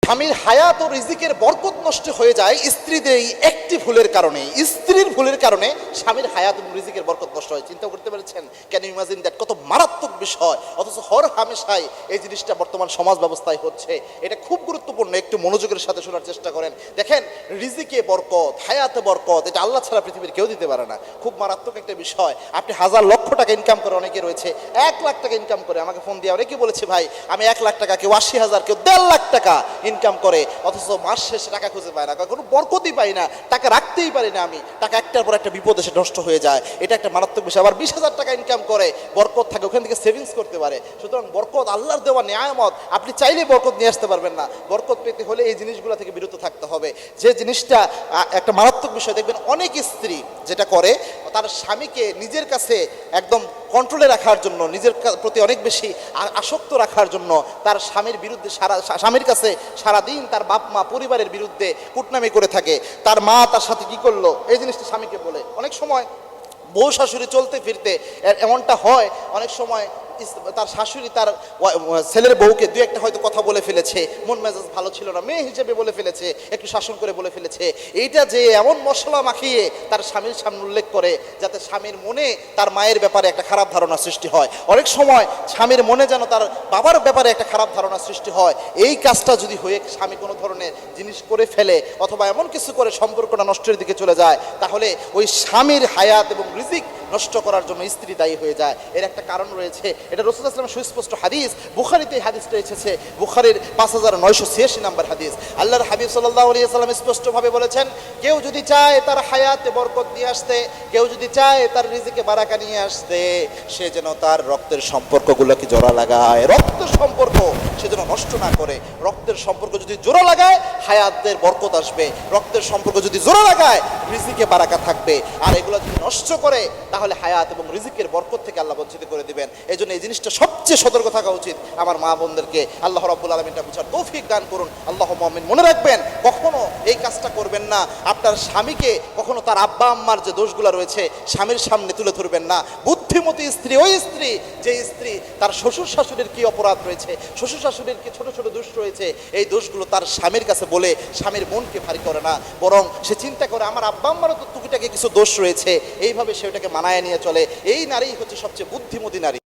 স্বামীর হায়াত ও রিজিকের বরকত নষ্ট হয়ে যায় স্ত্রীদের এই একটি ভুলের কারণে। স্ত্রীর ভুলের কারণে স্বামীর হায়াত এবং রিজিকের বরকত নষ্ট হয়। চিন্তা করতে পেরেছেন? Can you imagine that? কত মারাত্মক বিষয়, অথচ হর হামেশাই এই জিনিসটা বর্তমান সমাজ ব্যবস্থায় হচ্ছে। এটা খুব গুরুত্বপূর্ণ, একটু মনোযোগের সাথে শোনার চেষ্টা করেন। দেখেন, রিজিকে বরকত, হায়াতে বরকত, এটা আল্লাহ ছাড়া পৃথিবীর কেউ দিতে পারে না। খুব মারাত্মক একটা বিষয়। আপনি হাজার লক্ষ টাকা ইনকাম করে, অনেকে রয়েছে 1 লাখ টাকা ইনকাম করে। আমাকে ফোন দিয়ে অনেকে বলেছে, ভাই আমি 1 লাখ টাকা, কেউ 80,000, কেউ 1.5 লাখ টাকা ইনকাম করে, অথচ মাস শেষে টাকা খুঁজে পায় না, কোনো বরকতই পাই না, টাকা রাখতেই পারি না আমি, টাকা একটার পর একটা বিপদ এসে নষ্ট হয়ে যায়। এটা একটা মারাত্মক বিষয়। আবার 20,000 টাকা ইনকাম করে, বরকত থাকে, ওখান থেকে সেভিংস করতে পারে। সুতরাং বরকত আল্লাহর দেওয়া নেয়ামত, আপনি চাইলে বরকত নিয়ে আসতে পারবেন না। বরকত পেতে হলে এই জিনিসগুলো থেকে বিরত থাকতে হবে। যে জিনিসটা একটা মারাত্মক বিষয়, দেখবেন অনেক স্ত্রী যেটা করে, তার স্বামীকে নিজের কাছে একদম কন্ট্রোলে রাখার জন্য, নিজের প্রতি অনেক বেশি আসক্ত রাখার জন্য তার স্বামীর বিরুদ্ধে স্বামীর কাছে সারাদিন তার বাপ মা পরিবারের বিরুদ্ধে কুটনামি করে থাকে। তার মা তার সাথে কি করলো, এই জিনিসটা স্বামীকে বলে। অনেক সময় বউ শাশুড়ি চলতে ফিরতে এমনটা হয়, অনেক সময় তার শাশুড়ি তার ছেলের বউকে দু একটা হয়তো কথা বলে ফেলেছে, মন মেজাজ ভালো ছিল না, মেয়ে হিসেবে বলে ফেলেছে, একটু শাসন করে বলে ফেলেছে। এইটা যে এমন মশলা মাখিয়ে তার স্বামীর সামনে উল্লেখ করে, যাতে স্বামীর মনে তার মায়ের ব্যাপারে একটা খারাপ ধারণা সৃষ্টি হয়। অনেক সময় স্বামীর মনে যেন তার বাবার ব্যাপারে একটা খারাপ ধারণা সৃষ্টি হয়। এই কাজটা যদি হয়ে স্বামী কোনো ধরনের জিনিস করে ফেলে, অথবা এমন কিছু করে সম্পর্কটা নষ্টের দিকে চলে যায়, তাহলে ওই স্বামীর হায়াত এবং রিজিক নষ্ট করার জন্য স্ত্রী দায়ী হয়ে যায়। এর একটা কারণ রয়েছে, এটা রাসূলুল্লাহ সাল্লাল্লাহু আলাইহি ওয়াসাল্লামের সুস্পষ্ট হাদিস। বুখারীতে এই হাদিসটা এসেছে, বুখারীর 5986 নম্বর হাদিস। আল্লাহর হাবিব সাল্লাল্লাহু আলাইহি ওয়াসাল্লাম স্পষ্টভাবে বলেছেন, কেউ যদি চায় তার হায়াতে বরকত নিয়ে আসতে, কেউ যদি চায় তার রিজিকে বারাকা নিয়ে আসতে, সে যেন তার রক্তের সম্পর্কগুলোকে জোড়া লাগায়। রক্তের সম্পর্ক সে যেন নষ্ট না করে। রক্তের সম্পর্ক যদি জোড়া লাগায়, হায়াতের বরকত আসবে। রক্তের সম্পর্ক যদি জোড়া লাগায়, রিজিকে বারাকা থাকবে। আর এগুলো যদি নষ্ট করে, তাহলে হায়াত এবং রিজিকের বরকত থেকে আল্লাহ বঞ্চিত করে দিবেন। এই জন্য এই জিনিসটা সবচেয়ে সতর্ক থাকা উচিত আমার মা বোনদেরকে। আল্লাহ রাব্বুল আলামিন এটা বুঝার তৌফিক দান করুন। আল্লাহুম্মা আমিন। মনে রাখবেন, কখনো এই কাজটা করবেন না। আপনার স্বামীকে কখনো তার আব্বা আম্মার যে দোষগুলো রয়েছে স্বামীর সামনে তুলে ধরবেন না। বুদ্ধিমতী স্ত্রী ওই স্ত্রী, যে স্ত্রী তার শ্বশুর শাশুড়ির কি অপরাধ রয়েছে, শ্বশুর শাশুড়ির কি ছোট ছোট দোষ রয়েছে, এই দোষগুলো তার স্বামীর কাছে বলে স্বামীর মনকে ভারী করে না, বরং সে চিন্তা করে আমার আব্বা আম্মারও তো টুকিটাকি কিছু দোষ রয়েছে, এইভাবে সে ওটাকে মানায় নিয়ে চলে। এই নারী হচ্ছে সবচেয়ে বুদ্ধিমতী নারী।